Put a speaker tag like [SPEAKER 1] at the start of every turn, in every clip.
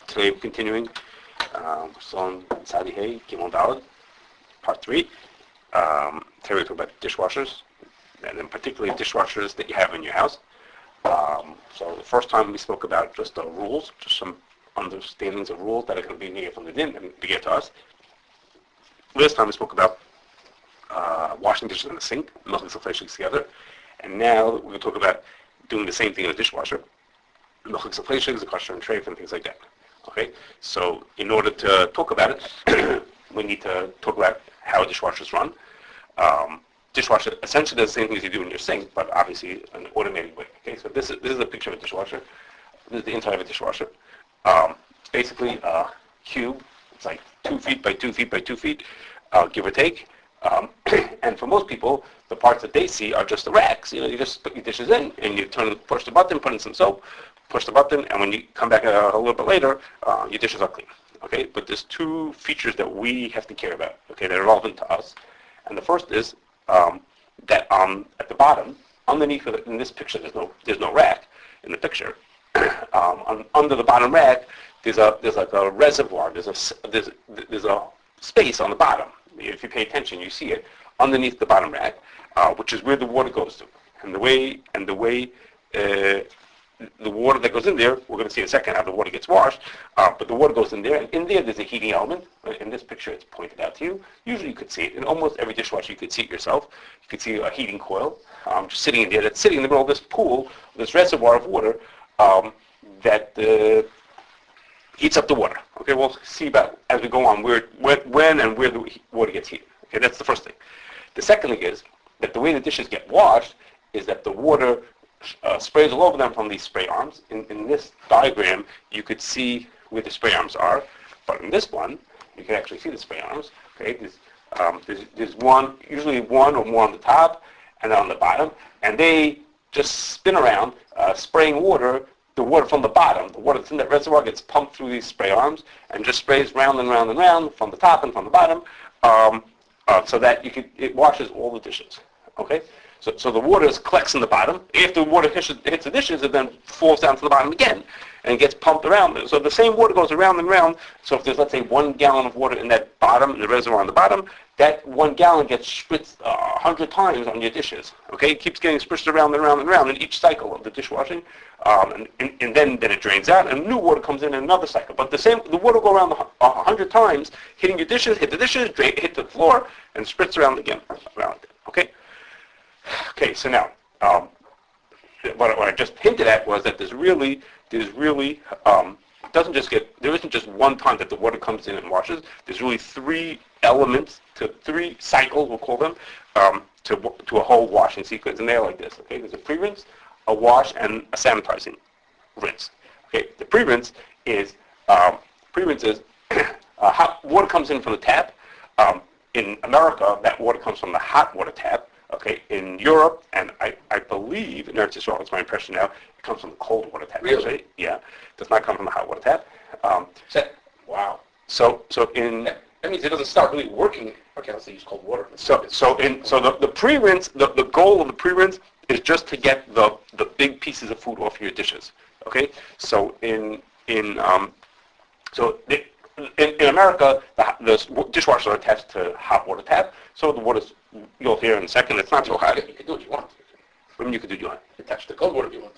[SPEAKER 1] Today we're continuing. We're still on Sadi Hay, Gimel Daled, part 3. Today we're talking about dishwashers, and then particularly dishwashers that you have in your house. So the first time we spoke about just the rules, just some understandings of rules that are going to be near from the din and to get to us. Last time we spoke about washing dishes in the sink, milking some fleshings together, and now we're going to talk about doing the same thing in a dishwasher, milking some fleshings, the Kashering tray, and things like that. Okay, so in order to talk about it, we need to talk about how dishwashers run. Dishwasher essentially does the same thing as you do in your sink, but obviously an automated way. Okay, so this is a picture of a dishwasher. This is the inside of a dishwasher. It's basically a cube. It's like 2 feet by 2 feet by 2 feet, give or take. And for most people, the parts that they see are just the racks. You just put your dishes in, and you push the button, put in some soap, push the button, and when you come back a little bit later, your dishes are clean. Okay, but there's 2 features that we have to care about. Okay, that are relevant to us. And the first is that at the bottom, underneath in this picture, there's no rack in the picture. Under the bottom rack, there's like a reservoir. There's a space on the bottom. If you pay attention, you see it underneath the bottom rack, which is where the water goes to. And the way the water that goes in there, we're going to see in a second how the water gets washed, but the water goes in there, and in there there's a heating element. In this picture, it's pointed out to you. Usually you could see it. In almost every dishwasher, you could see it yourself. You could see a heating coil just sitting in there, that's sitting in the middle of this pool, this reservoir of water that heats up the water. Okay, we'll see about, as we go on, when and where the water gets heated. Okay, that's the first thing. The second thing is that the way the dishes get washed is that the water sprays all over them from these spray arms. In this diagram, you could see where the spray arms are, but in this one, you can actually see the spray arms. Okay, there's one, usually one or more on the top, and then on the bottom, and they just spin around, spraying water. The water from the bottom, the water that's in that reservoir gets pumped through these spray arms and just sprays round and round and round from the top and from the bottom, so that it washes all the dishes. Okay. So the water collects in the bottom. After the water hits the dishes, it then falls down to the bottom again and gets pumped around. So the same water goes around and around. So if there's, let's say, 1 gallon of water in that bottom, in the reservoir on the bottom, that 1 gallon gets spritzed 100 times on your dishes. Okay, it keeps getting spritzed around and around and around in each cycle of the dishwashing, and then it drains out, and new water comes in another cycle. But the water will go around 100 times, hitting your dishes, hit the dishes, hit the floor, and spritz around again. Okay. Okay, so now, what I just hinted at was that there isn't just one time that the water comes in and washes. There's really 3 elements to 3 cycles, we'll call them, to a whole washing sequence, and they're like this. Okay, there's a pre-rinse, a wash, and a sanitizing rinse. Okay, the pre-rinse is hot water comes in from the tap. In America, that water comes from the hot water tap. Okay, in Europe, and I believe in Eretz Yisrael, it's my impression now, it comes from the cold water tap.
[SPEAKER 2] Really?
[SPEAKER 1] Actually. Yeah, it does not come from the hot water tap.
[SPEAKER 2] Wow.
[SPEAKER 1] So in
[SPEAKER 2] That means it doesn't start really working. Okay, let's say use cold water.
[SPEAKER 1] the pre-rinse, the goal of the pre-rinse is just to get the big pieces of food off your dishes. Okay, so in America, the dishwashers are attached to hot water tap, so the water's, you'll hear in a second, it's not so hot.
[SPEAKER 2] You can do what you want.
[SPEAKER 1] What do you mean you can do what you want?
[SPEAKER 2] Attach the cold water if you want.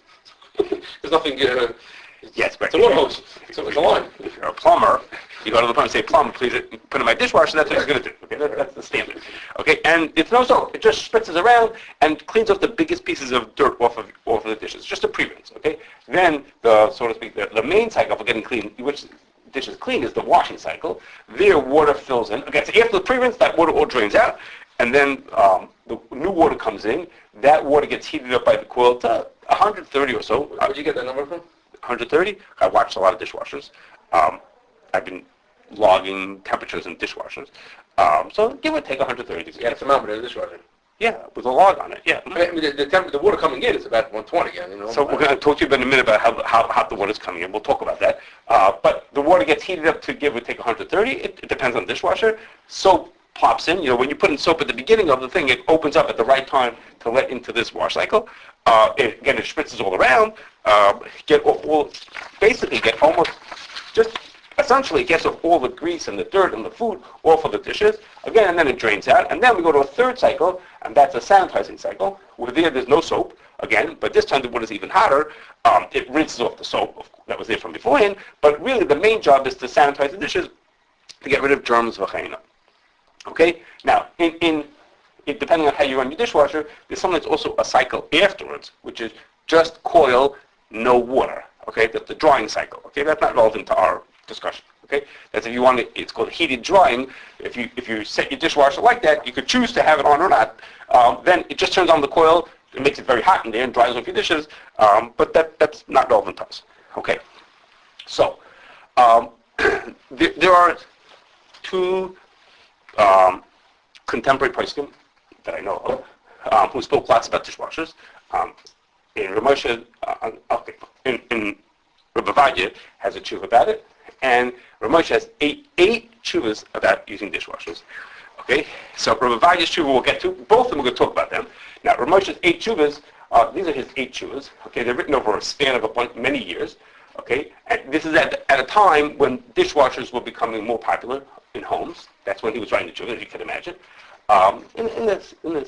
[SPEAKER 2] There's nothing...
[SPEAKER 1] Yes, but
[SPEAKER 2] it's a water hose. So it's a line.
[SPEAKER 1] If you're a plumber, you go to the plumber and say, "Plumber, please put in my dishwasher." That's what he's going to do. Okay, that's the standard. Okay, and it's no soap. It just spritzes around and cleans off the biggest pieces of dirt off of the dishes. Just a pre-rinse. Okay. Then so to speak, the main cycle for getting clean, which dishes clean, is the washing cycle. There, water fills in. Okay, so after the pre-rinse, that water all drains out, and then the new water comes in. That water gets heated up by the coil to 130 or so.
[SPEAKER 2] Where'd you get that number from?
[SPEAKER 1] 130. I watched a lot of dishwashers. I've been logging temperatures in dishwashers. So give or take 130 degrees.
[SPEAKER 2] Yeah, thermometer in the dishwasher.
[SPEAKER 1] Yeah, with a log on it. Yeah.
[SPEAKER 2] I mean, the water coming in is about 120 again. You know.
[SPEAKER 1] So we're going to talk to you in a minute about how hot the water is coming in. We'll talk about that. But the water gets heated up to give or take 130. It depends on the dishwasher. Soap plops in. When you put in soap at the beginning of the thing, it opens up at the right time to let into this wash cycle. It spritzes all around. Basically get almost essentially gets off all the grease and the dirt and the food off of the dishes, again, and then it drains out. And then we go to a third cycle, and that's a sanitizing cycle, where there's no soap, again, but this time the water is even hotter. It rinses off the soap that was there from beforehand, but really the main job is to sanitize the dishes to get rid of germs, v'cheina. Okay? Now, depending on how you run your dishwasher, there's sometimes also a cycle afterwards, which is just coil, no water. Okay? That's the drying cycle. Okay? That's not relevant to our discussion. Okay? That's if you want it, it's called heated drying. If you set your dishwasher like that, you could choose to have it on or not. Then it just turns on the coil, it makes it very hot in there and dries off your dishes, but that's not relevant to us. Okay? So, there are two contemporary poskim that I know of who spoke lots about dishwashers. In Ramosha, in Rabbi Vadia has a tshuva about it, and Ramosha has eight tshuvas about using dishwashers. Okay, so Rabbi Vadia's tshuva we'll get to. Both of them we're going to talk about them. Now Ramosha's 8 tshuvas, these are his 8 tshuvas. Okay, they're written over a span of many years. Okay, and this is at a time when dishwashers were becoming more popular in homes. That's when he was writing the tshuva, as you can imagine. In the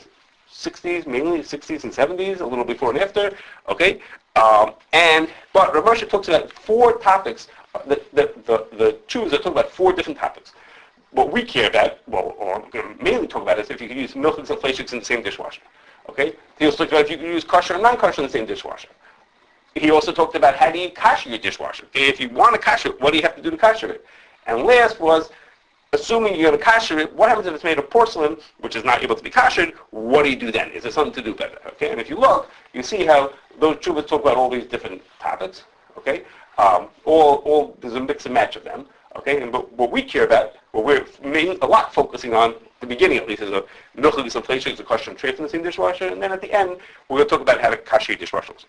[SPEAKER 1] 60s, mainly 60s and 70s, a little before and after. Okay, but Rav Moshe talks about 4 topics. The tshuvas that talk about 4 different topics. What we care about, or I'm going to mainly talk about, is if you can use milchiks and fleishiks in the same dishwasher. Okay, he also talked about if you can use kosher and non-kosher in the same dishwasher. He also talked about how do you kasher your dishwasher. Okay, if you want to kasher it, what do you have to do to kasher it? And last was, assuming you're going to kasher it, what happens if it's made of porcelain, which is not able to be kashered? What do you do then? Is there something to do better? Okay, and if you look, you see how those tshuvas talk about all these different topics. Okay, all there's a mix and match of them. Okay, and what we care about, what we're a lot focusing on, the beginning at least, is a milchiks and fleishiks, a kosher and treif in the same dishwasher, and then at the end, we're going to talk about how to kasher your dishwashers.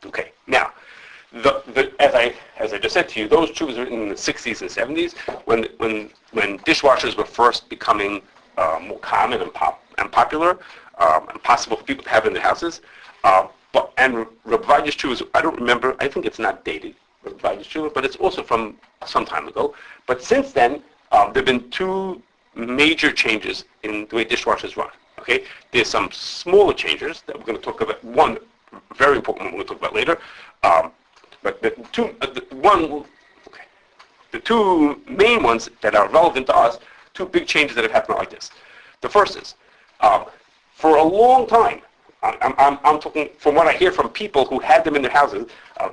[SPEAKER 1] Okay, now, as I just said to you, those tshuvas were written in the 60s and 70s when dishwashers were first becoming more common and popular and possible for people to have in their houses. And Rabbi Vadia's tshuvas, I don't remember. I think it's not dated, Rabbi Vadia's tshuvas, but it's also from some time ago. But since then, there have been 2 major changes in the way dishwashers run. Okay, there's some smaller changes that we're going to talk about. One very important one we'll talk about later. But the 2 main ones that are relevant to us, 2 big changes that have happened like this. The first is, for a long time, I'm talking from what I hear from people who had them in their houses,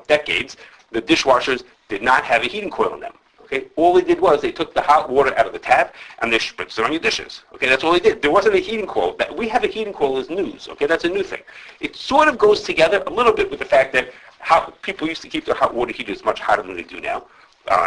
[SPEAKER 1] decades, the dishwashers did not have a heating coil in them. Okay, all they did was they took the hot water out of the tap and they spritzed it on your dishes. Okay, that's all they did. There wasn't a heating coil. That we have a heating coil is news. Okay, that's a new thing. It sort of goes together a little bit with the fact that how people used to keep their hot water heaters much hotter than they do now.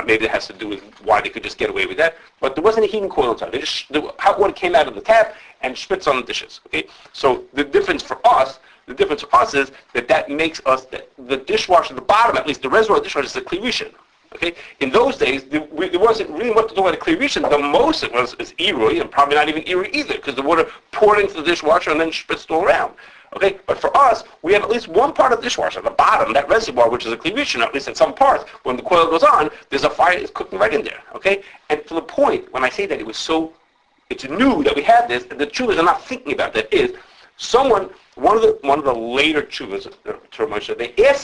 [SPEAKER 1] Maybe that has to do with why they could just get away with that. But there wasn't a heating coil inside. The hot water came out of the tap and spritzed on the dishes. Okay, so the difference for us is that makes us the dishwasher, the bottom, at least the reservoir of the dishwasher, is a clerishin. Okay, in those days, there wasn't really much to do with a clerishin. The most it was is irui, and probably not even irui either, because the water poured into the dishwasher and then spritzed all around. Okay, but for us, we have at least one part of the dishwasher, the bottom, that reservoir, which is a clerishin, at least in some parts. When the coil goes on, there's a fire that's cooking right in there. Okay, and to the point when I say that it's new that we have this. The tshuvas are not thinking about that. Is one of the later tshuvas to Moshe,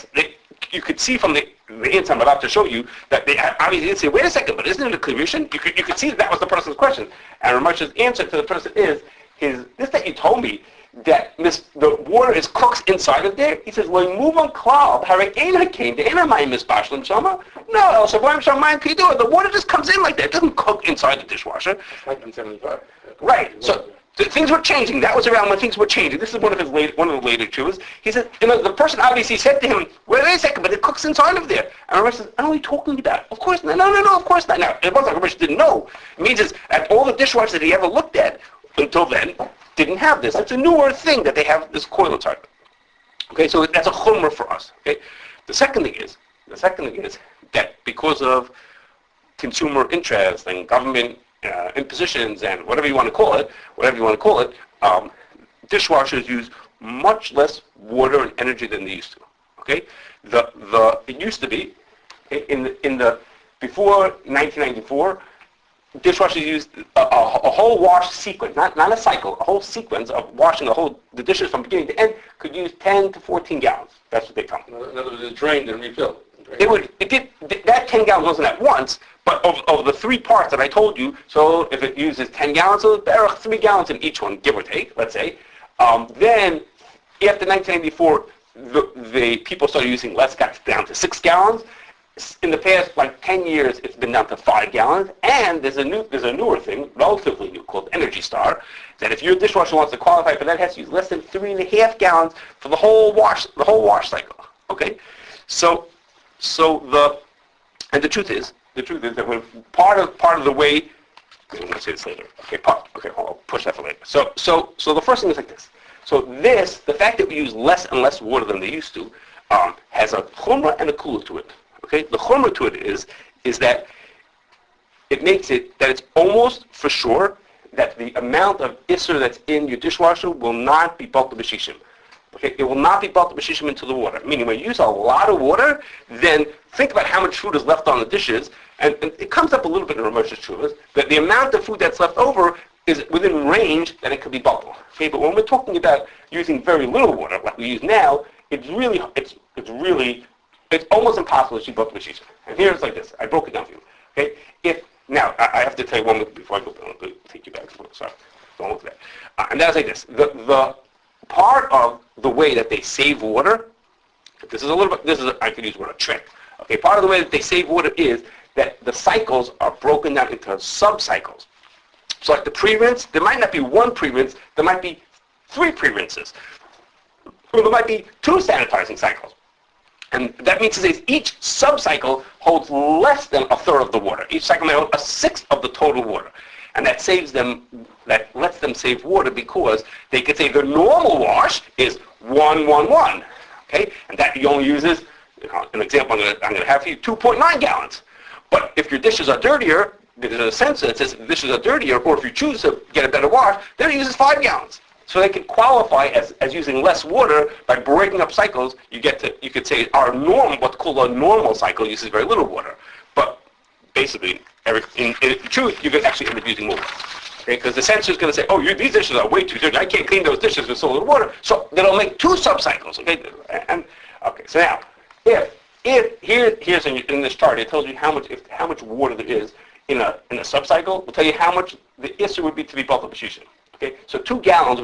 [SPEAKER 1] you could see from the answer I'm about to show you that they obviously didn't say, wait a second, but isn't it a clerishin? You could see that was the person's question. And Ramosha's answer to the person is this that you told me that the water is cooked inside of there. He says, well, you move on klal, harei ein hakein, the inner mayim is bashlim shama. No, so why mayim can you do it? The water just comes in like that. It doesn't cook inside the dishwasher.
[SPEAKER 2] 1975.
[SPEAKER 1] Right. So things were changing. That was around when things were changing. This is one of the later tshuvas. He said, the person obviously said to him, wait a second, but it cooks inside of there. And Ramesh says, what are you talking about? Of course not. No, of course not. Now, it wasn't like Ramesh didn't know. It means that all the dishwashers that he ever looked at until then didn't have this. It's a newer thing that they have this coil inside. Okay, so that's a chumrah for us. Okay, the second thing is that because of consumer interest and government impositions and whatever you want to call it, dishwashers use much less water and energy than they used to. Okay, it used to be before 1994, dishwashers used a whole wash sequence, not a cycle, a whole sequence of washing the dishes from beginning to end could use 10 to 14 gallons. That's what they tell me.
[SPEAKER 2] In other words, it's drained and refilled.
[SPEAKER 1] That 10 gallons wasn't at once, but of the three parts that I told you, so if it uses 10 gallons, so there are 3 gallons in each one, give or take, let's say. Then, after 1994, the people started using less, got down to 6 gallons. In the past, 10 years, it's been down to 5 gallons. And there's a newer thing, relatively new, called Energy Star, that if your dishwasher wants to qualify for that, it has to use less than 3.5 gallons for the whole wash cycle. Okay, so the truth is that when part of the way, I'm going to say this later. Okay, I'll push that for later. So the first thing is like this. So the fact that we use less and less water than they used to, has a chumrah and a kula to it. Okay, the chumrah to it is that it makes it that it's almost for sure that the amount of isser that's in your dishwasher will not be Bitul b'shishim. Okay, it will not be Bitul b'shishim into the water. Meaning, when you use a lot of water, then think about how much food is left on the dishes, and it comes up a little bit in Ramosha's Shuvas, that the amount of food that's left over is within range that it could be Bitul. Okay, but when we're talking about using very little water, like we use now, it's almost impossible to achieve Bitul b'shishim. And here it's like this. I broke it down for you. Okay, now I have to tell you one more before I go. I'm going to take you back. Sorry, don't look at that. And that's like this. The part of the way that they save water, I could use the word a trick. Okay, part of the way that they save water is that the cycles are broken down into sub-cycles. So like the pre-rinse, there might not be one pre-rinse, there might be 3 pre-rinses. Or there might be 2 sanitizing cycles. And that means to say each sub-cycle holds less than a third of the water. Each cycle may hold a sixth of the total water. And that lets them save water because they could say their normal wash is 111. Okay? And that you only uses, an example I'm going to have for you, 2.9 gallons. But if your dishes are dirtier, there's a sensor that says if the dishes are dirtier, or if you choose to get a better wash, then it uses 5 gallons. So they can qualify as using less water by breaking up cycles. You could say what's called a normal cycle uses very little water. But basically, in truth, you could actually end up using more. Okay, because the sensor is going to say, these dishes are way too dirty. I can't clean those dishes with so little water. So they'll make 2 sub-cycles. Okay, so now, here's in this chart, it tells you how much water there is in a sub-cycle. Will tell you how much the isser would be to be Bitul b'shishim. Okay, so 2 gallons,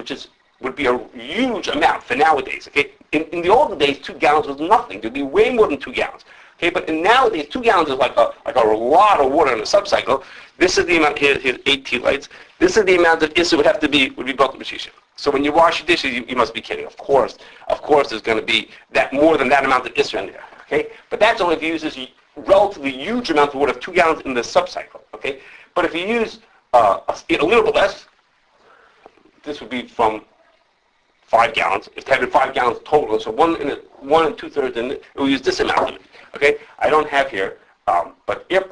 [SPEAKER 1] would be a huge amount for nowadays. Okay, in the olden days, 2 gallons was nothing. There'd be way more than 2 gallons. Okay, but nowadays, 2 gallons is like a lot of water in a sub-cycle. This is the amount. Here's 8 tea lights. This is the amount that isser would be Bitul b'shishim. So when you wash your dishes, you must be kidding. Of course, there's going to be more than that amount of isser in there. Okay, but that's only if you use this relatively huge amount of water of 2 gallons in the sub-cycle. Okay, but if you use a little bit less, this would be from 5 gallons. If it had been 5 gallons total, so 1 2/3, and it will use this amount of it. Okay, I don't have here, but if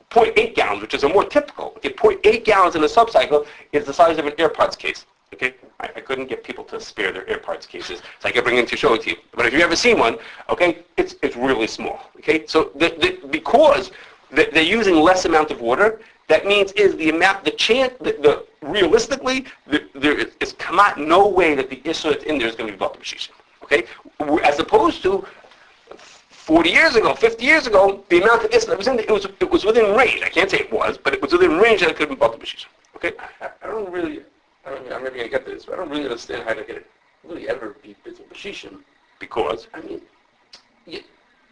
[SPEAKER 1] 0.8 gallons, which is a more typical, 0.8 gallons in a sub-cycle is the size of an AirPods case. Okay, I couldn't get people to spare their AirPods cases, so I could bring them to show it to you. But if you've ever seen one, okay, it's really small. Okay, so because they're using less amount of water, that means realistically, there is no way that the isser that's in there is going to be Bitul b'shishim. Okay, as opposed to 40 years ago, 50 years ago, the amount of isser that was in there, it was within range. I can't say it was, but it was within range that it could be Bitul b'shishim. Okay,
[SPEAKER 2] I'm never going to get this, but I don't really understand how to get it really ever be Bitul b'shishim.
[SPEAKER 1] Because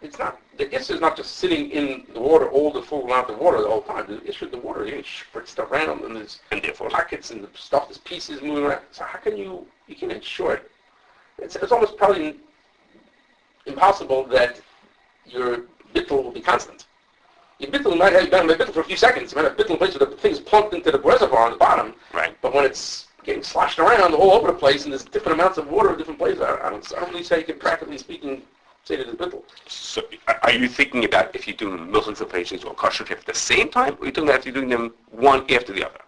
[SPEAKER 2] it's not, the isser is not just sitting in the water, all the full amount of water the whole time. The isser, the water is spritzed around, and therefore pockets and the stuff, there's pieces moving around. So how can you can ensure it? It's almost probably impossible that your Bitul will be constant. Your Bitul might have Bitul for a few seconds. You might have Bitul in place where the thing's plunked into the reservoir on the bottom.
[SPEAKER 1] Right.
[SPEAKER 2] But when it's getting sloshed around all over the place, and there's different amounts of water in different places, I don't really say you can, practically speaking, say that it's Bitul.
[SPEAKER 1] So are you thinking about if you do milk exfoliations or kosher at the same time, or are you talking about if you're doing them one after the other?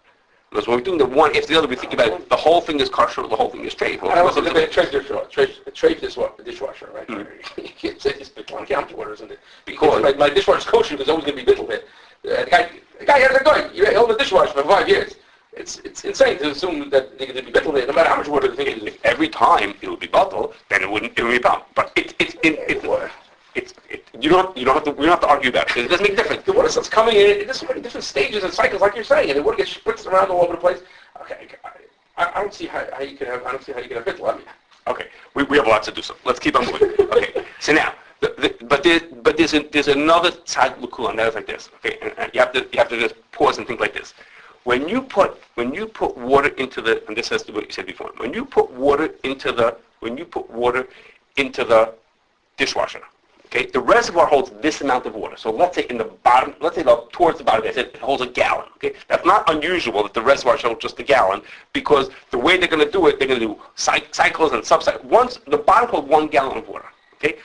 [SPEAKER 1] Because when we're doing the one after the other, we think about it, the whole thing is kosher, the whole thing is treif.
[SPEAKER 2] I also look at treif is what? The dishwasher, right? You can't say this Bitul. I can't order, isn't it? Because my dishwasher's kosher, there's always going to be Bitul there. The guy had a guy. You held the dishwasher for 5 years. It's insane to assume that they could be Bitul there, no matter how much water they think it is.
[SPEAKER 1] If every time it would be Bitul, then it wouldn't be a problem. But you don't have to argue about it. It doesn't make a difference.
[SPEAKER 2] The water starts coming in. There's so many different stages and cycles, like you're saying, and the water gets spritzed around all over the place. Okay, I don't see how you can have. I don't see how you can have Bitul. I mean,
[SPEAKER 1] okay, we have lots to do. So let's keep on moving. Okay, so now, there's another side lukul, and that is like this. Okay, and you have to just pause and think like this. When you put water into the, and this has to do with what you said before. When you put water into the dishwasher, okay, the reservoir holds this amount of water. So let's say in the bottom, towards the bottom, it holds a gallon. Okay, that's not unusual that the reservoir holds just a gallon, because the way they're going to do it, they're going to do cycles and subcycles. Once the bottom holds 1 gallon of water. Okay,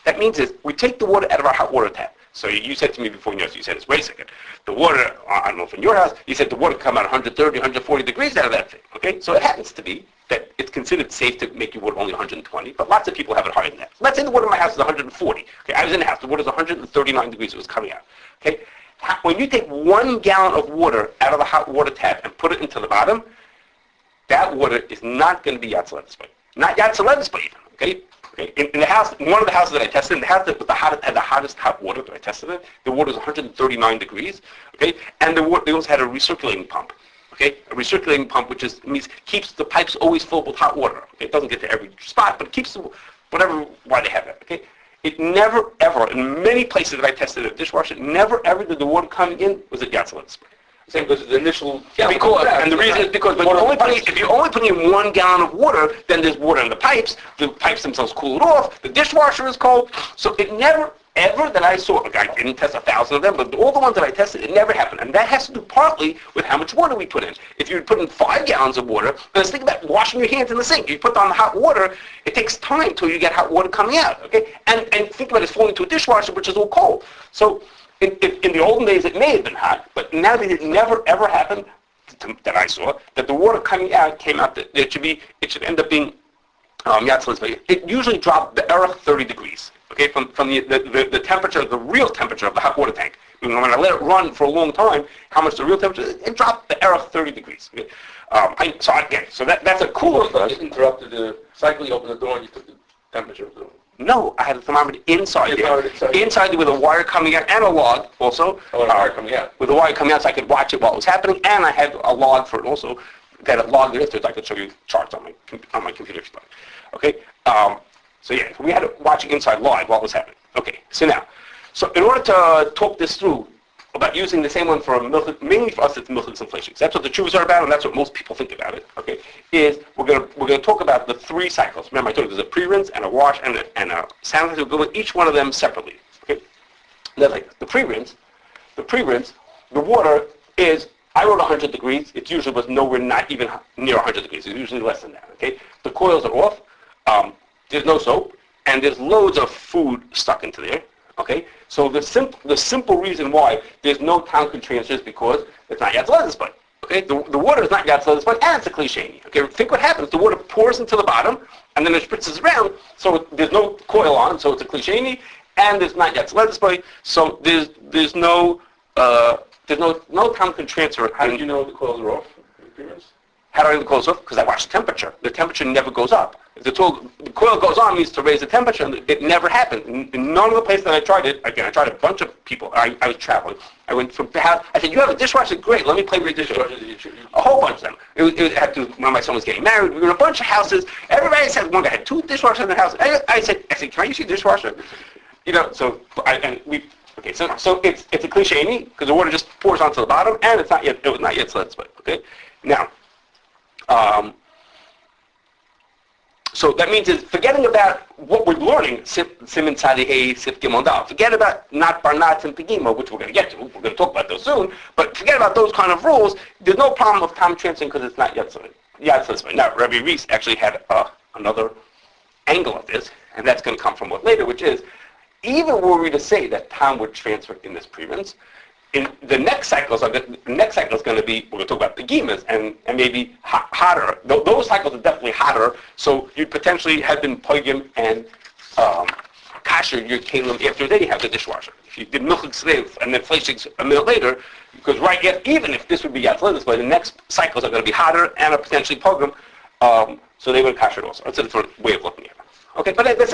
[SPEAKER 1] that means is we take the water out of our hot water tap. So you said to me before, you said, wait a second, the water, I don't know if in your house, you said the water come out 130, 140 degrees out of that thing, okay? So it happens to be that it's considered safe to make your water only 120, but lots of people have it higher than that. Let's say the water in my house is 140, okay? I was in the house, the water is 139 degrees, it was coming out, okay? When you take 1 gallon of water out of the hot water tap and put it into the bottom, that water is not going to be Yatzel, not Yatzel even, okay? In the house, one of the houses that I tested, in the house that had the hottest hot water that I tested in, the water was 139 degrees, okay? And they also had a recirculating pump, okay? A recirculating pump, which means keeps the pipes always filled with hot water. Okay? It doesn't get to every spot, but it keeps why they have that, okay? It never, ever, in many places that I tested a dishwasher, never, ever did the water coming in was at Yatzel.
[SPEAKER 2] Same goes to the initial.
[SPEAKER 1] Yeah, and the reason is because if you're only putting in 1 gallon of water, then there's water in the pipes. The pipes themselves cool it off. The dishwasher is cold. So it never, ever that I saw, I didn't test 1,000 of them, but all the ones that I tested, it never happened. And that has to do partly with how much water we put in. If you put in 5 gallons of water, let's think about washing your hands in the sink. You put on the hot water, it takes time until you get hot water coming out, okay? And think about it falling into a dishwasher, which is all cold. So in the olden days, it may have been hot, but nowadays it never ever happened that I saw that the water coming out came out. That it should end up being Yatzel. It usually dropped the Aruch 30 degrees. Okay, from the temperature, the real temperature of the hot water tank. I mean, when I let it run for a long time, how much the real temperature? It dropped the Aruch 30 degrees. Okay? So that's a cooler for us.
[SPEAKER 2] You interrupted the cycle. You opened the door and you took the temperature of the room.
[SPEAKER 1] No, I had a thermometer inside there. Inside there with a wire coming out and a log also.
[SPEAKER 2] Oh, a wire coming out.
[SPEAKER 1] With a wire coming out so I could watch it while it was happening, and I had a log for it also. Got a log there so I could show you charts on my computer if you like. Okay? So yeah, we had it watching inside live while it was happening. Okay, so now, in order to talk this through, about using the same one for mainly for us it's milchus inflation. That's what the truths are about, and that's what most people think about it. Okay, is we're gonna talk about the 3 cycles. Remember, I told you there's a pre-rinse and a wash and a sanitize. We'll go with each one of them separately. Okay, then like the pre-rinse, the water is. I wrote 100 degrees. It usually was nowhere not even near 100 degrees. It's usually less than that. Okay, the coils are off. There's no soap, and there's loads of food stuck into there. Okay, so the simple reason why there's no town transfer is because it's not Yatzel. Okay, the water is not Yatzel, and it's a cliche. Okay, think what happens. The water pours into the bottom, and then it spritzes around. So there's no coil on, so it's a cliche, and there's not Yatzel. So there's no town can transfer.
[SPEAKER 2] How did you know the coils are off?
[SPEAKER 1] How do I know the coils off? Because I watch the temperature. The temperature never goes up. If the coil goes on means to raise the temperature, and it never happened. In none of the places that I tried it, again, I tried a bunch of people. I was traveling. I went from the house. I said, you have a dishwasher? Great, let me play with your dishwasher. A whole bunch of them. It had to, when my son was getting married, we were in a bunch of houses. Everybody said, one guy had 2 dishwashers in the house. I said, can I use your dishwasher? So it's a cliche because the water just pours onto the bottom, and it was not yet sled split. Okay, now, so that means is forgetting about what we're learning, Siman Tzadi Sif Gimel Dal. Forget about not Barnat and Pegima, which we're going to get to. We're going to talk about those soon. But forget about those kind of rules. There's no problem of time transferring because it's not Yatzel. Now, Rabbi Reese actually had another angle of this, and that's going to come from what later, which is even were we to say that time would transfer in this pre-rinse, in the next cycle is going to be, we're going to talk about begimas and maybe hotter. Those cycles are definitely hotter, so you potentially have been poigim and kasher your kalim after that you have the dishwasher. If you did milchik sleiv and then fleshik a minute later, because even if this would be yatzledus, but the next cycles are going to be hotter and are potentially poigim, so they would kasher also. It's a different way of looking at it. Okay, but the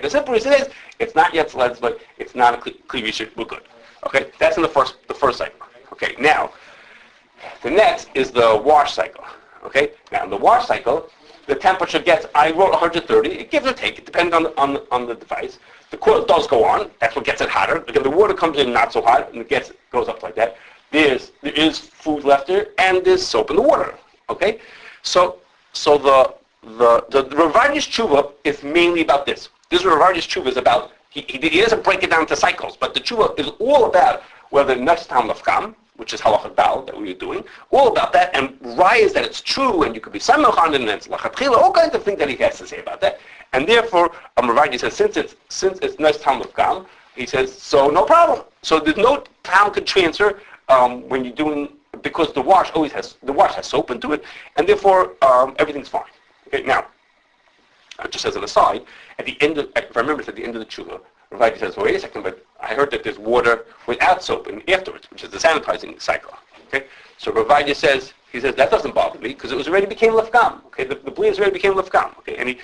[SPEAKER 1] simple reason is it's not yatzledus, but it's not a klivish. We're good. Okay, that's in the first cycle. Okay, now the next is the wash cycle. Okay, now in the wash cycle, the temperature gets, I wrote 130. It gives or take. It depends on the device. The coil does go on. That's what gets it hotter. Again, the water comes in not so hot, and goes up like that. There is food left there, and there's soap in the water. Okay, so the Ravagi's tshuva is mainly about this. This Ravagi's tshuva is about. He doesn't break it down into cycles, but the tshuva is all about whether next time lafkam, which is halachah dal that we were doing, all about that, and rise that it's true, and you could be samech on it, and it's lachatchila, all kinds of things that he has to say about that. And therefore, Ravaji says, since it's next time lafkam, he says, so no problem. So there's no time could transfer when you're doing, because the wash has soap into it, and therefore everything's fine. Okay, now, just as an aside, if I remember, it's at the end of the tshuva, Ravaji says, wait a second, but I heard that there's water without soap afterwards, which is the sanitizing cycle. Okay, so Ravaji says, that doesn't bother me because it already became lefkam. Okay, the Blios already became lefkam. Okay, and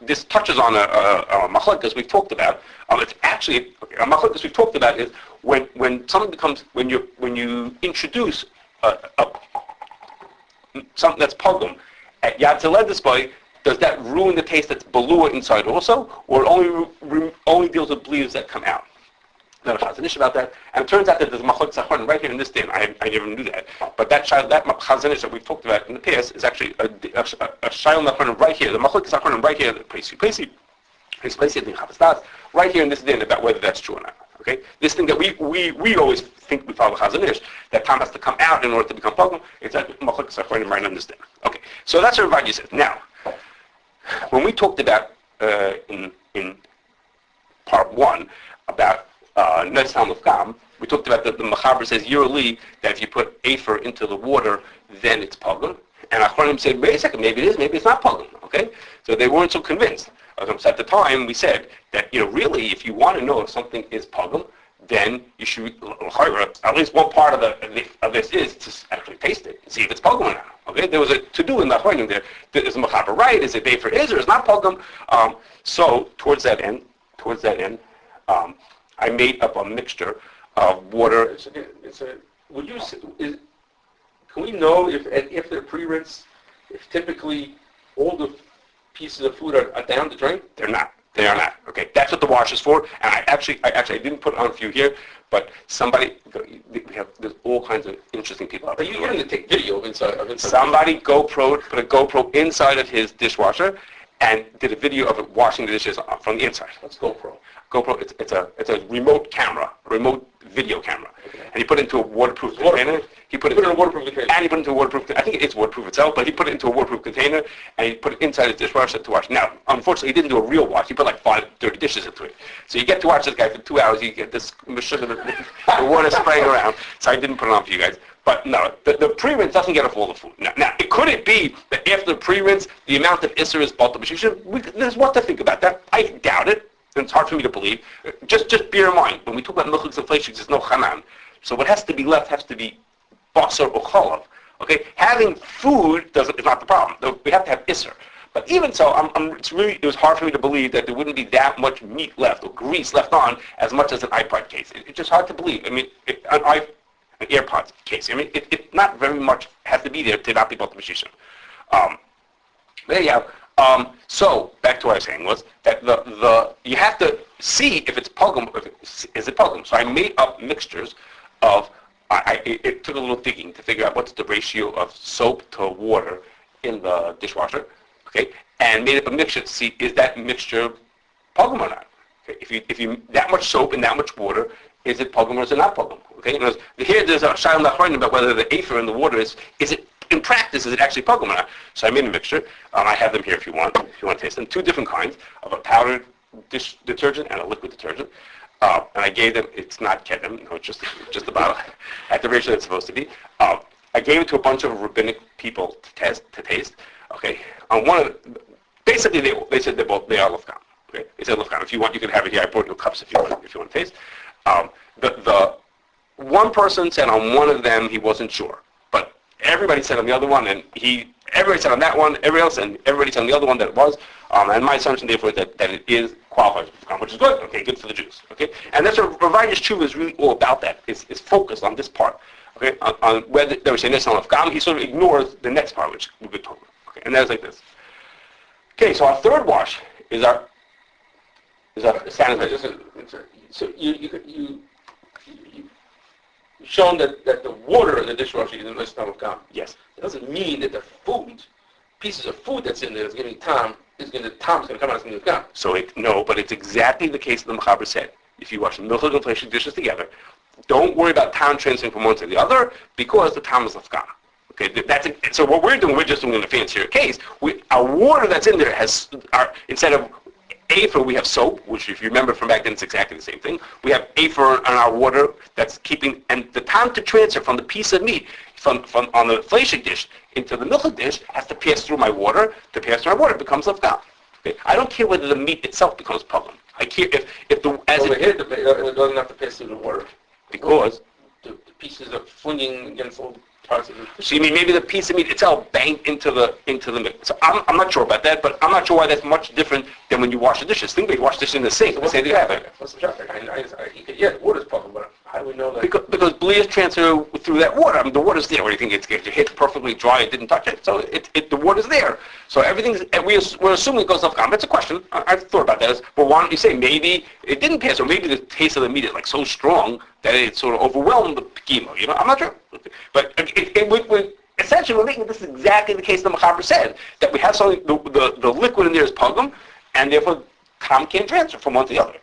[SPEAKER 1] this touches on a machlokes we've talked about. It's actually a machlokes we've talked about is when something becomes when you introduce something that's pogum at Yad Zeledisboy. Does that ruin the taste that's balua inside also, or it only deals with Blios that come out? Not a chazanish about that. And it turns out that there's machlokes achronim right here in this din. I never knew that. But that chazanish that we've talked about in the past is actually a shayil achronim right here. The machlokes achronim right here. Placey right here in this din about whether that's true or not. Okay, this thing that we always think we follow chazanish that time has to come out in order to become pogum. It's that machlokes achronim right in this din. Okay, so that's what Ravaji says. Now, when we talked about in part 1 about Netzam of Gam, we talked about that the Machaber says yearly that if you put Afer into the water, then it's Pogum. And Achronim said, wait a second, maybe it is, maybe it's not Pogum. Okay? So they weren't so convinced. So at the time, we said that, really, if you want to know if something is Pogum, then you should, at least one part of this is to actually taste it and see if it's Pogum or not. Okay, there was a to-do in the Achronim there. Is the Machaber right? Is it Afer is or is not Pogum? So towards that end, I made up a mixture of water.
[SPEAKER 2] Can we know if they're pre-rinse, if typically all the pieces of food are down the drain?
[SPEAKER 1] They're not. They are not. Okay, that's what the wash is for. And I didn't put on a few here, but there's all kinds of interesting people out there.
[SPEAKER 2] But you're going to take video of inside.
[SPEAKER 1] Somebody put a GoPro inside of his dishwasher and did a video of it washing the dishes from the inside.
[SPEAKER 2] What's GoPro?
[SPEAKER 1] GoPro, it's a remote camera, a remote video camera. Okay. And he put it into a waterproof container. He put it in a waterproof container. And he put it into a waterproof, I think it's waterproof itself, but he put it into a waterproof container and he put it inside his dishwasher to wash. Now, unfortunately, he didn't do a real wash. He put like 5 dirty dishes into it. So you get to watch this guy for 2 hours, you get this the water spraying around. So I didn't put it on for you guys. But no, the pre-rinse doesn't get off all the food. Now, could it be that after the pre-rinse, the amount of Isser is Bitul b'shishim? There's what to think about that. I doubt it. And it's hard for me to believe. Just bear in mind, when we talk about milchiks and fleshik, there's no chanan. So what has to be left has to be basar or chalav. Okay, having food is not the problem. We have to have Isser. But even so, it was hard for me to believe that there wouldn't be that much meat left or grease left on as much as an iPod case. It's just hard to believe. I mean, an AirPods case. I mean, it not very much has to be there to not be Bitul b'shishim. There you have. So back to what I was saying was that you have to see if it's pogum. Is it pogum? So I made up mixtures of. It took a little digging to figure out what's the ratio of soap to water in the dishwasher. Okay, and made up a mixture to see is that mixture pogum or not. Okay, if you that much soap and that much water, is it pogum or is it not pogum? Okay, and here there's a shayla nachronim about whether the afer in the water is it. In practice, is it actually pogum or not? So I made a mixture. I have them here if you want to taste them. 2 different kinds of a powdered dish detergent and a liquid detergent. and I gave them, it's not kedem, no, it's just a bottle, at the ratio it's supposed to be. I gave it to a bunch of rabbinic people to taste. Okay, on one of basically they said they are lefkam. Okay, they said lefkam. If you want, you can have it here. I brought you cups if you want to taste. The one person said on one of them he wasn't sure, but everybody said on the other one, and everybody said on that one, everybody else, and everybody said on the other one that it was. And my assumption therefore is that it is qualified for lefkam, which is good. Okay, good for the Jews. Okay, and that's what Ravayya's tshuva is really all about. That is focused on this part. Okay, on whether they were saying this on lefkam, he sort of ignores the next part, which we'll be talking. Okay, and that's like this. Okay, so our third wash is our sanitizer.
[SPEAKER 2] So you've shown that the water in the dishwasher is in the stomach gum.
[SPEAKER 1] Yes.
[SPEAKER 2] It doesn't mean that the pieces of food that's in there is giving Tom's going to come out as gum.
[SPEAKER 1] So no, but it's exactly the case that the Mechaber said. If you wash milchig and fleshig dishes together, don't worry about Tom transferring from one to the other because the Tom is lefkam. Okay, so what we're doing, we're just doing in a fancier case. Our water that's in there instead of Afer, we have soap, which if you remember from back then, it's exactly the same thing. We have Afer on our water that's keeping, and the time to transfer from the piece of meat from on the fleshig dish into the milchig dish has to pass through my water. To pass through my water, it becomes lefkam. Okay? I don't care whether the meat itself becomes pugum. I care if the as
[SPEAKER 2] over here it doesn't have to pass through the water
[SPEAKER 1] because
[SPEAKER 2] the pieces are flinging against all parts of it.
[SPEAKER 1] So you mean maybe the piece of meat itself banged into the mix. So I'm not sure about that, but I'm not sure why that's much different than when you wash the dishes. Think about it, you wash dishes in the sink.
[SPEAKER 2] So what's the traffic? Yeah, the water's pumping, but how do we know that?
[SPEAKER 1] Because Blios transfer through that water. I mean, the water's there. What do you think? It's perfectly dry. It didn't touch it. So the water's there. So everything's, we're assuming it goes off. That's a question. I've thought about that. But why don't you say maybe it didn't pass, or maybe the taste of the meat is like so strong that it sort of overwhelmed the pekimo. You know, I'm not sure. But essentially, we're making this exactly the case the Mechaber said, that we have something, the liquid in there is pugum, and therefore Tom can't transfer from one to the other.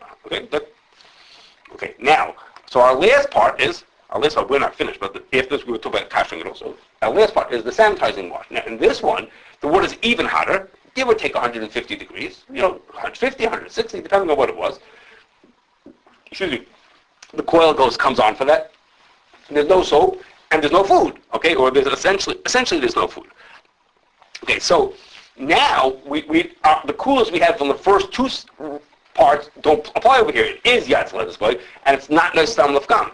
[SPEAKER 1] Okay, now, so our last part, we're not finished, but after this we will talk about Kashering also. Our last part is the sanitizing wash. Now, in this one, the water is even hotter, give or take 150 degrees, 150, 160, depending on what it was. Excuse me. The coil comes on for that. There's no soap, and there's no food, okay? Or there's essentially there's no food. Okay, so now the coolers we have from the first two parts don't apply over here. It is Yatzla display, and it's not Neistam Lefkam.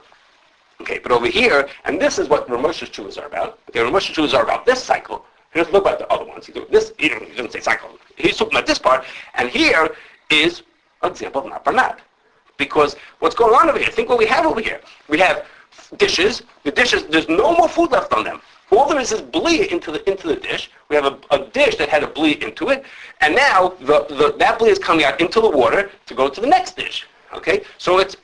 [SPEAKER 1] Okay, but over here, and this is what Ramosha's chuvas are about. Okay, Ramosha's chuvas are about this cycle. He doesn't look about the other ones. He doesn't say cycle. He's talking about this part, and here is an example of not Barnat. Because what's going on over here, think what we have over here. We have dishes. The dishes, there's no more food left on them. All there is blia into the dish. We have a dish that had a blia into it, and now that blia is coming out into the water to go to the next dish. Okay, so it's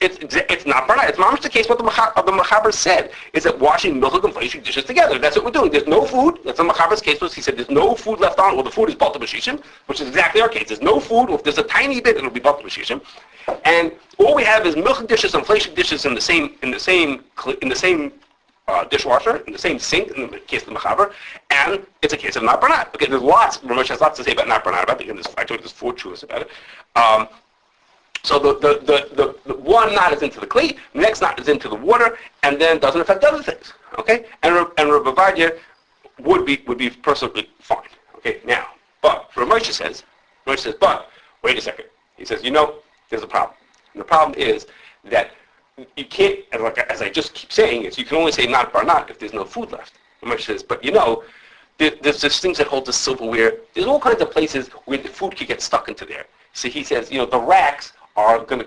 [SPEAKER 1] not barnai. It's mamish the case. What the Mechaber said is that washing milchig and fleshig dishes together. That's what we're doing. There's no food. That's the Mechaber's case. He said there's no food left on. Well, the food is balta b'shishim, which is exactly our case. There's no food. If there's a tiny bit, it'll be balta b'shishim, and all we have is milchig dishes and fleshig dishes in the same dishwasher, in the same sink, in the case of the Mechaber, and it's a case of not barnat. Okay, there's lots. Ramesh has lots to say about not barnat. I told you there's 4 chuvas about it. So the one knot is into the kli, the next knot is into the water, and then doesn't affect other things. Okay, and Rabbi Vadia would be perfectly fine. Okay, now, but Ramesh says, but wait a second. He says, there's a problem, and the problem is that you can't, as I just keep saying, is you can only say not barnat if there's no food left. Ramesh says, but there's just things that hold the silverware. There's all kinds of places where the food could get stuck into there. So he says, the racks are going to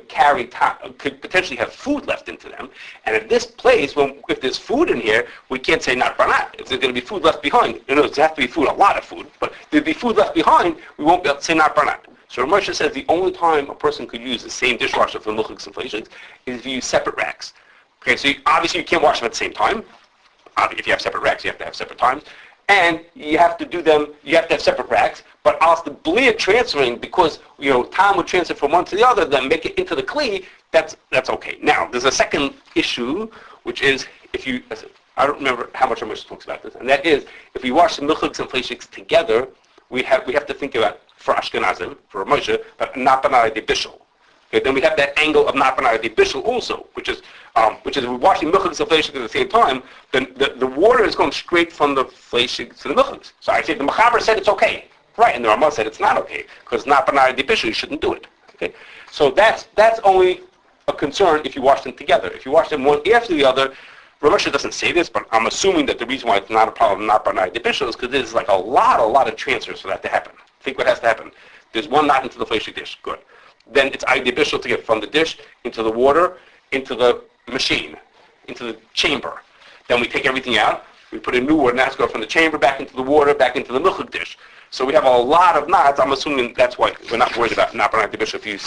[SPEAKER 1] could potentially have food left into them. And at this place, if there's food in here, we can't say not barnat. If there's going to be food left behind, there has to be food, a lot of food, but there'd be food left behind, we won't be able to say not barnat. So Ramosha says the only time a person could use the same dishwasher for milchigs and fleishigs is if you use separate racks. Okay, so obviously you can't wash them at the same time. If you have separate racks, you have to have separate times. And you have to have separate racks, but also the blia transferring, because time would transfer from one to the other, then make it into the kli, that's okay. Now, there's a second issue, which is I don't remember how much Ramesh talks about this, and that is, if we wash the milchigs and fleishigs together, we have to think about, for Ashkenazim, for Moshe, but not banai de bishul. Okay, then we have that angle of not banai the bishul also, which is we're washing milchiks and fleshig at the same time. Then the water is going straight from the fleshig to the milchiks. So I say the mechaber said it's okay, right? And the Ramah said it's not okay because not banai the bishul, you shouldn't do it. Okay, so that's only a concern if you wash them together. If you wash them one after the other, Rav doesn't say this, but I'm assuming that the reason why it's not a problem not banai the bishul is because there's like a lot of transfers for that to happen. Think what has to happen. There's one knot into the fleshig dish. Good. Then it's ideal to get from the dish into the water, into the machine, into the chamber. Then we take everything out, we put in new water, now it's going from the chamber back into the water, back into the milchuk dish. So we have a lot of knots. I'm assuming that's why we're not worried about not banai the bishul if you use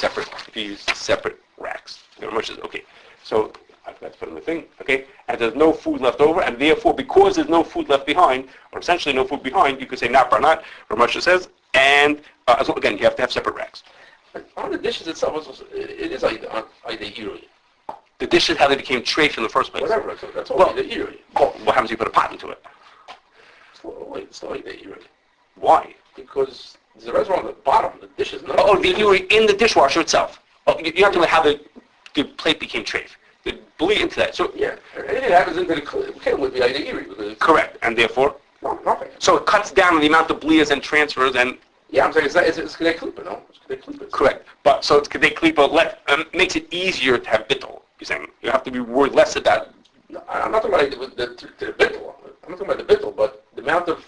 [SPEAKER 1] separate racks. Okay. So I forgot to put in the thing. Okay. And there's no food left over, and therefore because there's no food left behind, or essentially no food behind, you could say not banai, Rav says, and again you have to have separate racks.
[SPEAKER 2] On the dishes itself, it is like the irui.
[SPEAKER 1] The dishes, how they became treif in the first place.
[SPEAKER 2] Whatever, that's all the irui.
[SPEAKER 1] Well, what happens if you put a pot into it?
[SPEAKER 2] It's not like the irui.
[SPEAKER 1] Why?
[SPEAKER 2] Because there's a reservoir on the bottom. The dish is not.
[SPEAKER 1] Oh, the irui in the dishwasher itself. Oh, you have to know how the plate became treif. The bleed into that. So
[SPEAKER 2] yeah, anything that happens into the can would be like the irui.
[SPEAKER 1] Correct, and therefore?
[SPEAKER 2] No, nothing.
[SPEAKER 1] So it cuts down on the amount of blias and transfers and...
[SPEAKER 2] Yeah, I'm saying it's Kedei Klipa, no? It's Kedei Klipa.
[SPEAKER 1] Correct. But so it's Kedei Klipa makes it easier to have Bitul. You're saying you have to be worried less about.
[SPEAKER 2] No, I'm not talking about the Bitul. I'm not talking about the Bitul, but the amount of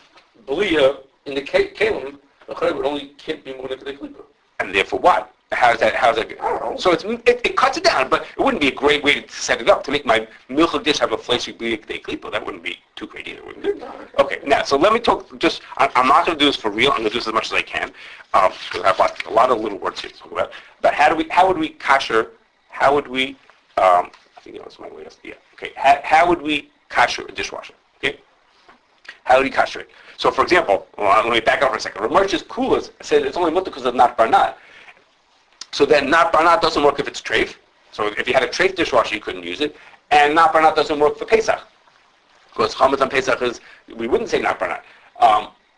[SPEAKER 2] Blia in the Kalim, would only can't be more than Kedei Klipa.
[SPEAKER 1] And therefore what? How's that?
[SPEAKER 2] I don't know.
[SPEAKER 1] So it cuts it down, but it wouldn't be a great way to set it up to make my milchuk dish have a fleshy Blia Kedei Klipa. That wouldn't be too great either, wouldn't it?
[SPEAKER 2] No.
[SPEAKER 1] Okay, now, so let me talk I'm not going to do this for real. I'm going to do this as much as I can. I have a lot of little words here to talk about. But how would we kasher, I think that was my way of, yeah. Okay, how would we kasher a dishwasher? Okay? How would we kasher it? So, for example, let me back up for a second. Rav Moshe's kulas said it's only mutter because of not barnat. So then not barnat doesn't work if it's treif. So if you had a treif dishwasher, you couldn't use it. And not barnat doesn't work for Pesach. Because chametz on Pesach is, we wouldn't say not barnat.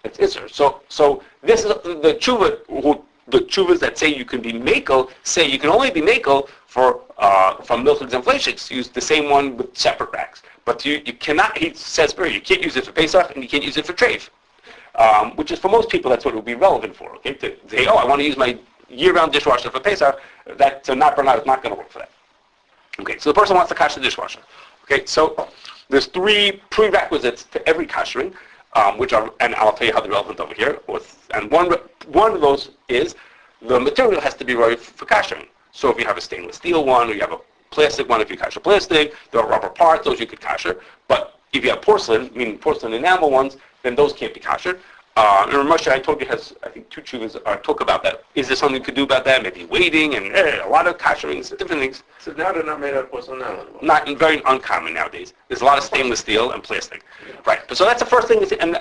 [SPEAKER 1] It's Isser. So this is the tshuva, the tshuvas that say you can be makel, say you can only be makel for from milchiks and fleishiks. Use the same one with separate racks. But you cannot, he says, you can't use it for Pesach and you can't use it for treif. Which is for most people, that's what it would be relevant for. Okay, to say, I want to use my year-round dishwasher for Pesach, that not barnat is not going to work for that. Okay, so the person wants to kash the dishwasher. Okay, so there's three prerequisites to every kashering, which are, and I'll tell you how they're relevant over here. And one of those is the material has to be right for kashering. So if you have a stainless steel one, or you have a plastic one, if you kasher plastic, there are rubber parts, those you could kasher. But if you have porcelain, meaning porcelain enamel ones, then those can't be kasher. And Moshe, I told you, has, I think, two chuvas talk about that. Is there something you could do about that? Maybe waiting and a lot of kasherings, different things.
[SPEAKER 2] So now they're not made out of porcelain anymore.
[SPEAKER 1] Not very uncommon nowadays. There's a lot of stainless steel and plastic. Yeah. Right. So that's the first thing. And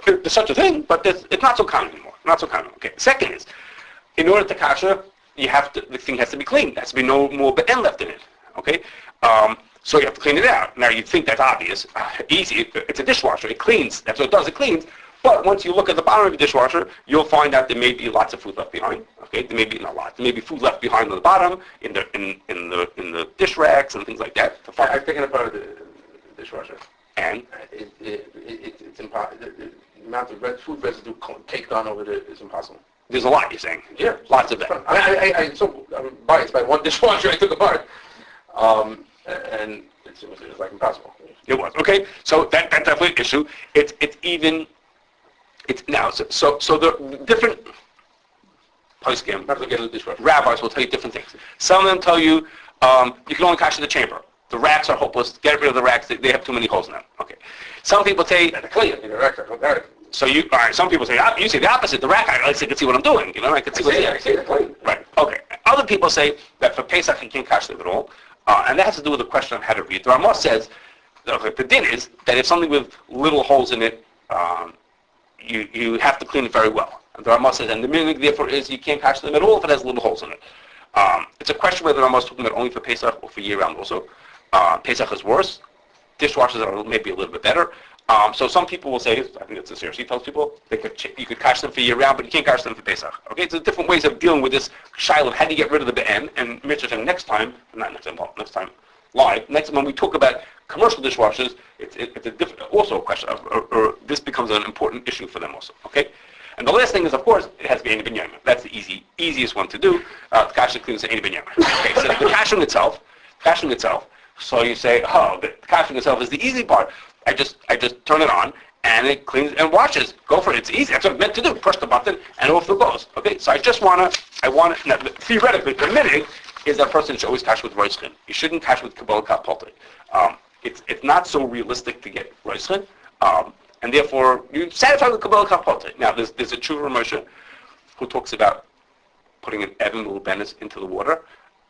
[SPEAKER 1] there's such a thing, but it's not so common anymore. Not so common. Okay. Second is, in order to kasher, the thing has to be clean. There has to be no more be'en left in it. Okay. So you have to clean it out. Now you'd think that's obvious, easy. It's a dishwasher. It cleans. That's what it does. It cleans. But once you look at the bottom of the dishwasher, you'll find that there may be lots of food left behind. Okay, there may be not lots. There may be food left behind on the bottom in the dish racks and things like that.
[SPEAKER 2] I've taken apart the dishwasher,
[SPEAKER 1] and
[SPEAKER 2] it's impossible. The amount of food residue caked on over there is impossible.
[SPEAKER 1] There's a lot, you're saying?
[SPEAKER 2] Yeah,
[SPEAKER 1] lots of that.
[SPEAKER 2] I'm biased by one dishwasher I took apart, and it was like impossible.
[SPEAKER 1] It was okay. So that's definitely an issue. It's now, so the different rabbis will tell you different things. Some of them tell you you can only kasher the chamber. The racks are hopeless. Get rid of the racks. They have too many holes in them. Okay. Some people say
[SPEAKER 2] clean.
[SPEAKER 1] So some people say you say the opposite. The rack, I can see what I'm doing. You know, I can see what's
[SPEAKER 2] I see it clean.
[SPEAKER 1] Right. Okay. Other people say that for Pesach you can't kasher it at all, and that has to do with the question of how to read. The Ramah says the din is that if something with little holes in it. You have to clean it very well. And the Ramah says, and the meaning therefore is you can't kasher them at all if it has little holes in it. It's a question whether the Ramah is talking about only for Pesach or for year-round also. Pesach is worse. Dishwashers are maybe a little bit better. So some people will say, I think it's a serious. He tells people you could cash them for year round, but you can't cash them for Pesach. Okay, so different ways of dealing with this shiloh of how do you get rid of the be'en. And Mitzvah next time, not next time, well, next time live. Next time when we talk about commercial dishwashers, it's a also a question or this becomes an important issue for them also. Okay. And the last thing is, of course, it has to be Ein Ben Yoma. That's the easiest one to do. The Kashering cleans the Ein Ben Yoma. Okay, so the Kashering itself. So you say, oh, the Kashering itself is the easy part. I just turn it on and it cleans and washes. Go for it. It's easy. That's what it's meant to do. Push the button and off it goes. Okay, so I want to. Now, theoretically, permitting is that a person should always cash with roischin. You shouldn't cash with kabbalah kapoltei. It's not so realistic to get roischin. And therefore, you're satisfied with Kabbalah Kapoltei. Now, there's a Tshuva Moshe who talks about putting an Evan Lubenis into the water.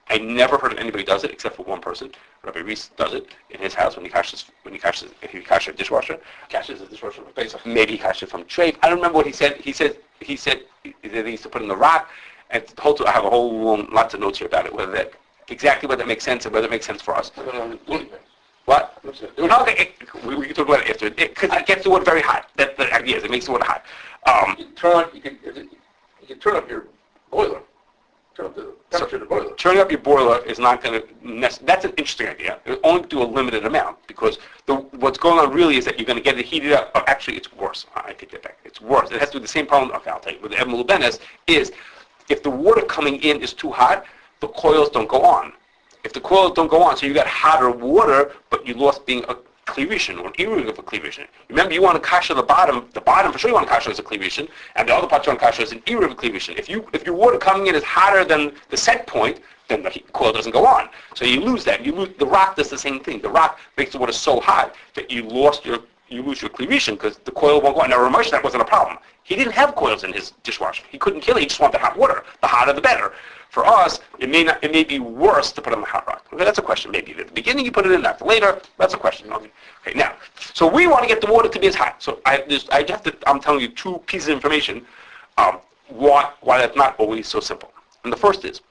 [SPEAKER 1] I never heard of anybody does it except for one person. Rabbi Reese does it in his house when he cashes a dishwasher.
[SPEAKER 2] Cashes a dishwasher for Pesach.
[SPEAKER 1] Maybe he cashes it from treif. I don't remember what he said. He said that he used to put in the rock. And I have a whole lots of notes here about it. Exactly whether that makes sense and whether it makes sense for us. What? Okay, we can talk about it after. Because it gets the water very hot. That's the idea. It makes the water hot.
[SPEAKER 2] You can turn up your boiler. Turn up the temperature of the boiler.
[SPEAKER 1] Turning up your boiler is not going to... That's an interesting idea. It'll only do a limited amount. Because what's going on really is that you're going to get it heated up. Oh, actually, it's worse. I take that back. It's worse. It has to do the same problem. Okay, I'll tell you. With the Evan Lubenis is if the water coming in is too hot, the coils don't go on. If the coils don't go on, so you got hotter water, but you lost being a cleavation or an eruv of a cleavation. Remember, you want to kasher the bottom for sure you want to kasher as a cleavation, and the other part you want to kasher as an eruv of a cleavation. If your water coming in is hotter than the set point, then the coil doesn't go on. So you lose that. The rock does the same thing. The rock makes the water so hot that you lose your cleavation because the coil won't go on. Now, Ramesh, that wasn't a problem. He didn't have coils in his dishwasher. He couldn't kill it. He just wanted hot water. The hotter, the better. For us, it may be worse to put on the hot rock. Okay, that's a question. Maybe at the beginning you put it in, after later, that's a question. Okay, now, so we want to get the water to be as hot. So I'm telling you two pieces of information why that's not always so simple. And the first is,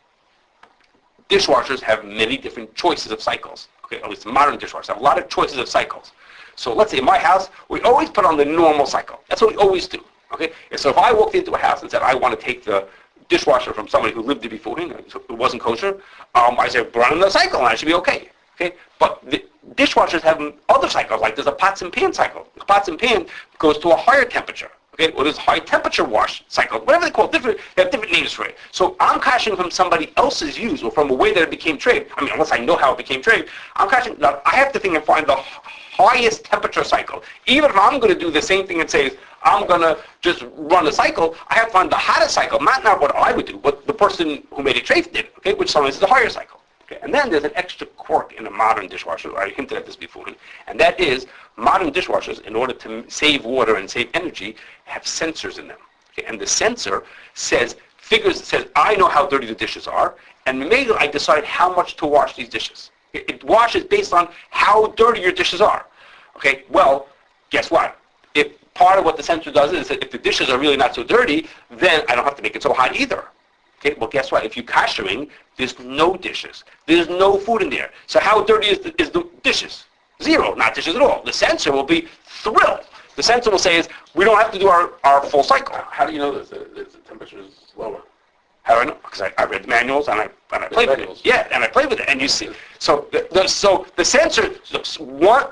[SPEAKER 1] dishwashers have many different choices of cycles. Okay, at least modern dishwashers have a lot of choices of cycles. So let's say in my house, we always put on the normal cycle. That's what we always do. Okay, and so if I walked into a house and said, I want to take the dishwasher from somebody who lived there before me, so it wasn't kosher, I said, run in the cycle and I should be okay. Okay, but the dishwashers have other cycles, like there's a pots and pan cycle. The pots and pan goes to a higher temperature. Okay, or there's a high temperature wash cycle, whatever they call it, they have different names for it. So I'm cashing from somebody else's use or from a way that it became trade. I mean, unless I know how it became trade, I'm cashing. Now, I have to think and find the highest temperature cycle. Even if I'm going to do the same thing and say, I'm going to just run a cycle, I have to find the hottest cycle, not what I would do, but the person who made it trade did, okay, which sometimes is a higher cycle. Okay, and then there's an extra quirk in a modern dishwasher. I hinted at this before, and that is modern dishwashers, in order to save water and save energy, have sensors in them. Okay, and the sensor says, I know how dirty the dishes are, and maybe I decide how much to wash these dishes. Okay, it washes based on how dirty your dishes are. Okay, well, guess what? If part of what the sensor does is that if the dishes are really not so dirty, then I don't have to make it so hot either. Okay, well, guess what? If you're kashering, there's no dishes. There's no food in there. So how dirty is the dishes? Zero, not dishes at all. The sensor will be thrilled. The sensor will say we don't have to do our full cycle.
[SPEAKER 2] How do you know that the temperature is lower?
[SPEAKER 1] How do I know? Because I read the manuals and I played with it. Yeah, and I played with it. And you see, so the sensor,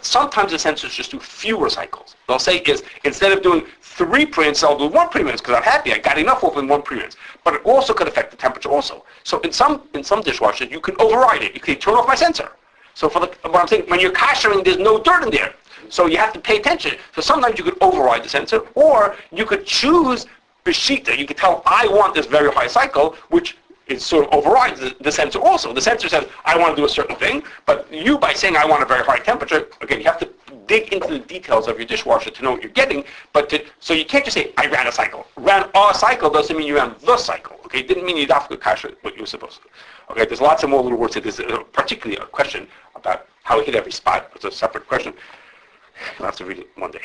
[SPEAKER 1] sometimes the sensors just do fewer cycles. They'll say instead of doing 3 pre-rinse, I'll do 1 pre-rinse because I'm happy. I got enough off in 1 pre-rinse. But it also could affect the temperature also. So in some dishwashers, you can override it. You can turn off my sensor. So what I'm saying, when you're kashering, there's no dirt in there. So you have to pay attention. So sometimes you could override the sensor, or you could choose Beshita. You could tell, I want this very high cycle, which it sort of overrides the sensor also. The sensor says, I want to do a certain thing, but you, by saying I want a very high temperature, again, you have to dig into the details of your dishwasher to know what you're getting, so you can't just say, I ran a cycle. Ran a cycle doesn't mean you ran the cycle, okay? It didn't mean you have to kasher what you were supposed to. Okay, there's lots of more little words. There's particularly a question about how we hit every spot. It's a separate question. You'll have to read it one day.